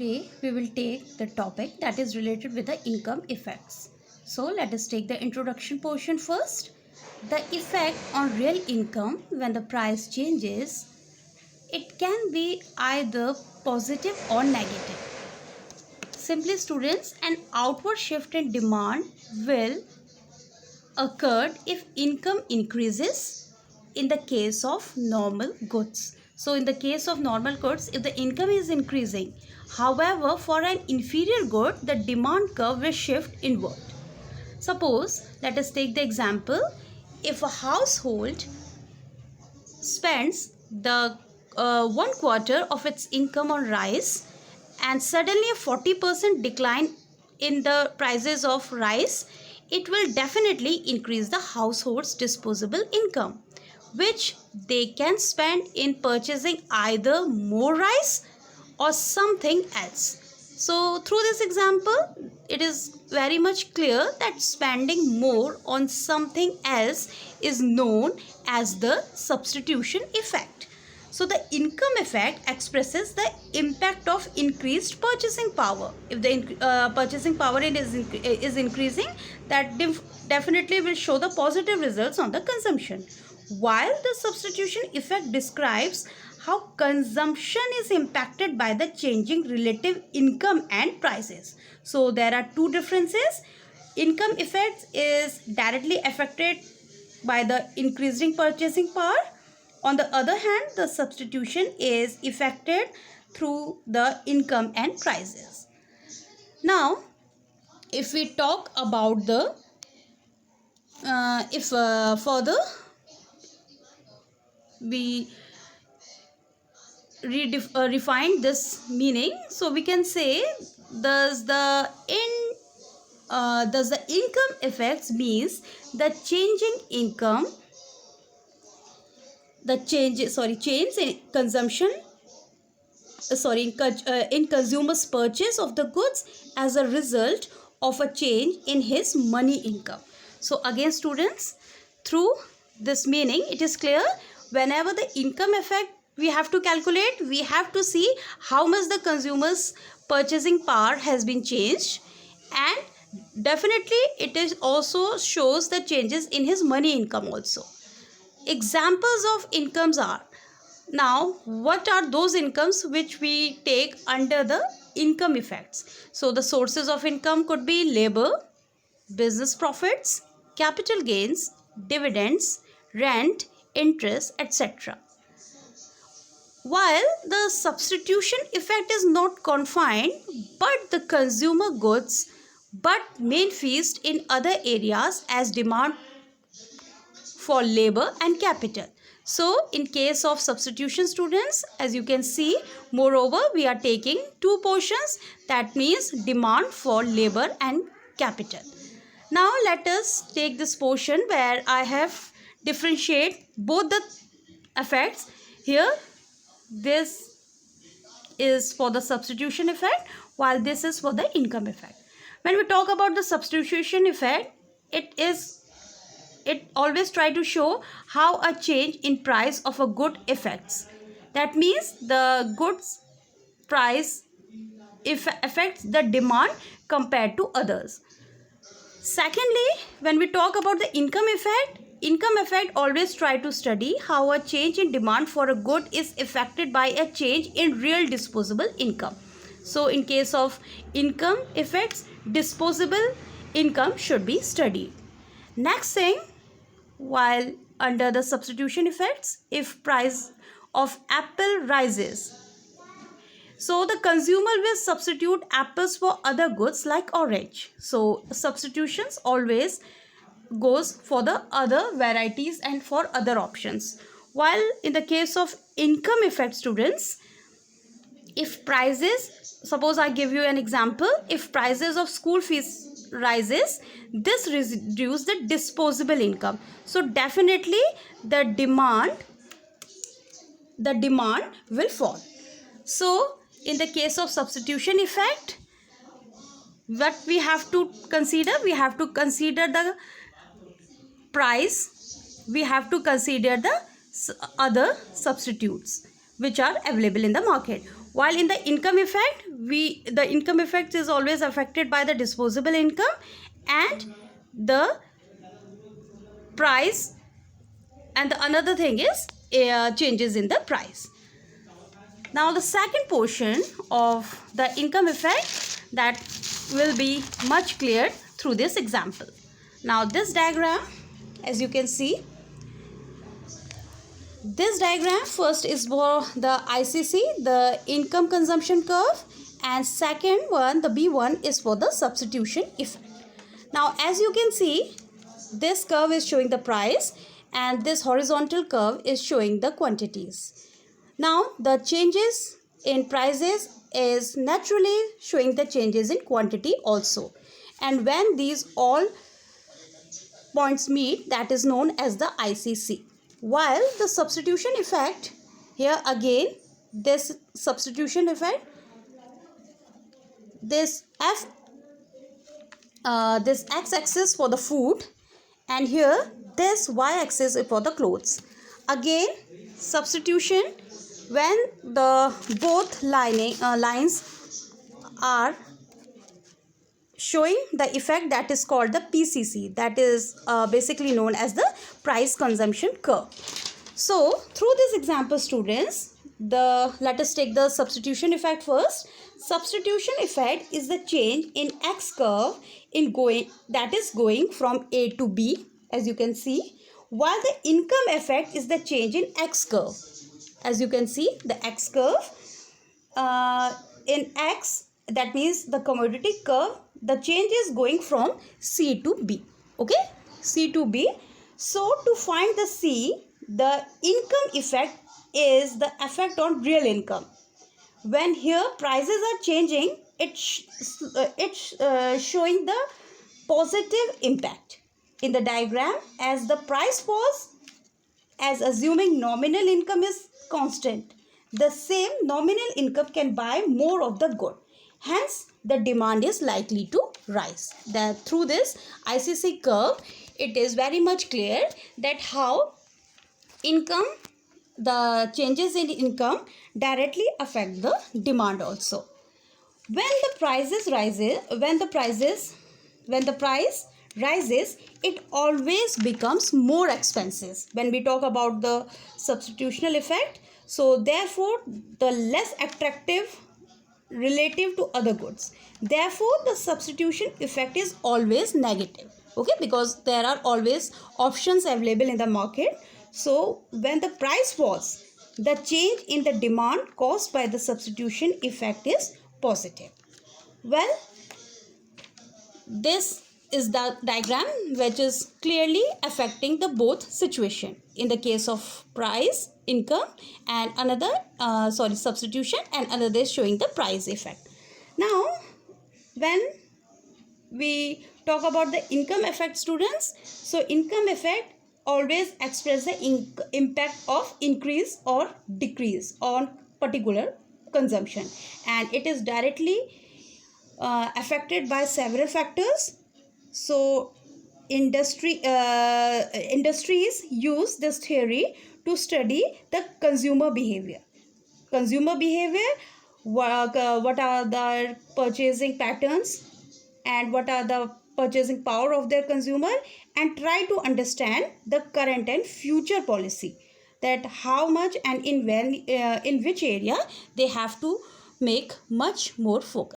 Today we will take the topic that is related with the income effects. So let us take the introduction portion first. The effect on real income when the price changes, it can be either positive or negative. Simply students, an outward shift in demand will occur if income increases in the case of normal goods. So in the case of normal goods, if the income is increasing, however, for an inferior good, the demand curve will shift inward. Suppose, let us take the example, if a household spends the 1/4 of its income on rice and suddenly a 40% decline in the prices of rice, it will definitely increase the household's disposable income, which they can spend in purchasing either more rice or something else. So through this example, it is very much clear that spending more on something else is known as the substitution effect. So the income effect expresses the impact of increased purchasing power. If the purchasing power is increasing, that definitely will show the positive results on the consumption. While the substitution effect describes how consumption is impacted by the changing relative income and prices. So there are two differences. Income effects is directly affected by the increasing purchasing power. On the other hand, the substitution is affected through the income and prices. Now, if we talk about the further we refine this meaning, so we can say does the income effects means the changing income, the change in consumption, in consumers purchase of the goods as a result of a change in his money income. So again students, through this meaning it is clear, whenever the income effect we have to calculate, we have to see how much the consumer's purchasing power has been changed, and definitely it is also shows the changes in his money income also. Examples of incomes are, now what are those incomes which we take under the income effects? So the sources of income could be labor, business profits, capital gains, dividends, rent, interest, etc. While the substitution effect is not confined but the consumer goods but main feast in other areas as demand for labor and capital. So in case of substitution students, as you can see, moreover we are taking two portions, that means demand for labor and capital. Now let us take this portion where I have differentiate both the effects. Here this is for the substitution effect while this is for the income effect. When we talk about the substitution effect, it always try to show how a change in price of a good affects. That means the goods price affects the demand compared to others. Secondly, when we talk about the income effect always try to study how a change in demand for a good is affected by a change in real disposable income. So in case of income effects, disposable income should be studied. Next thing, while under the substitution effects, if price of apple rises, so the consumer will substitute apples for other goods like orange. So substitutions always goes for the other varieties and for other options. While in the case of income effect students, if prices, suppose I give you an example, if prices of school fees rises, this reduce the disposable income. So definitely the demand will fall. So in the case of substitution effect, what we have to consider, we have to consider the price, we have to consider the other substitutes which are available in the market. While in the income effect, the income effect is always affected by the disposable income and the price, and the another thing is changes in the price. Now the second portion of the income effect that will be much clear through this example. Now this diagram, as you can see, this diagram first is for the ICC, the income consumption curve, and second one, the B1, is for the substitution effect. Now as you can see, this curve is showing the price and this horizontal curve is showing the quantities. Now the changes in prices is naturally showing the changes in quantity also, and when these all points meet, that is known as the ICC. While the substitution effect, here again this substitution effect, this x-axis for the food, and here this y-axis is for the clothes. Again substitution, when the both lines are showing the effect, that is called the PCC, that is basically known as the price consumption curve. So through this example, students, let us take the substitution effect first. Substitution effect is the change in x curve that is going from A to B, as you can see, while the income effect is the change in x curve. As you can see, the x curve in x, that means the commodity curve, the change is going from C to B. Okay, C to B. So to find the C, the income effect is the effect on real income. When here prices are changing, it's showing the positive impact. In the diagram, as the price falls, as assuming nominal income is constant, the same nominal income can buy more of the good. Hence, the demand is likely to rise. That through this ICC curve, it is very much clear that how income, the changes in income directly affect the demand also. When the price rises, it always becomes more expensive when we talk about the substitutional effect. So therefore the less attractive relative to other goods. Therefore the substitution effect is always negative. Okay, because there are always options available in the market. So when the price falls, the change in the demand caused by the substitution effect is positive. Well, this is the diagram which is clearly affecting the both situation. In the case of price, income, and another substitution, and another is showing the price effect. Now when we talk about the income effect, students, so income effect always express the impact of increase or decrease on particular consumption, and it is directly affected by several factors. So industries use this theory to study the consumer behavior. What are the purchasing patterns and what are the purchasing power of their consumer, and try to understand the current and future policy, that how much and in which area they have to make much more focus.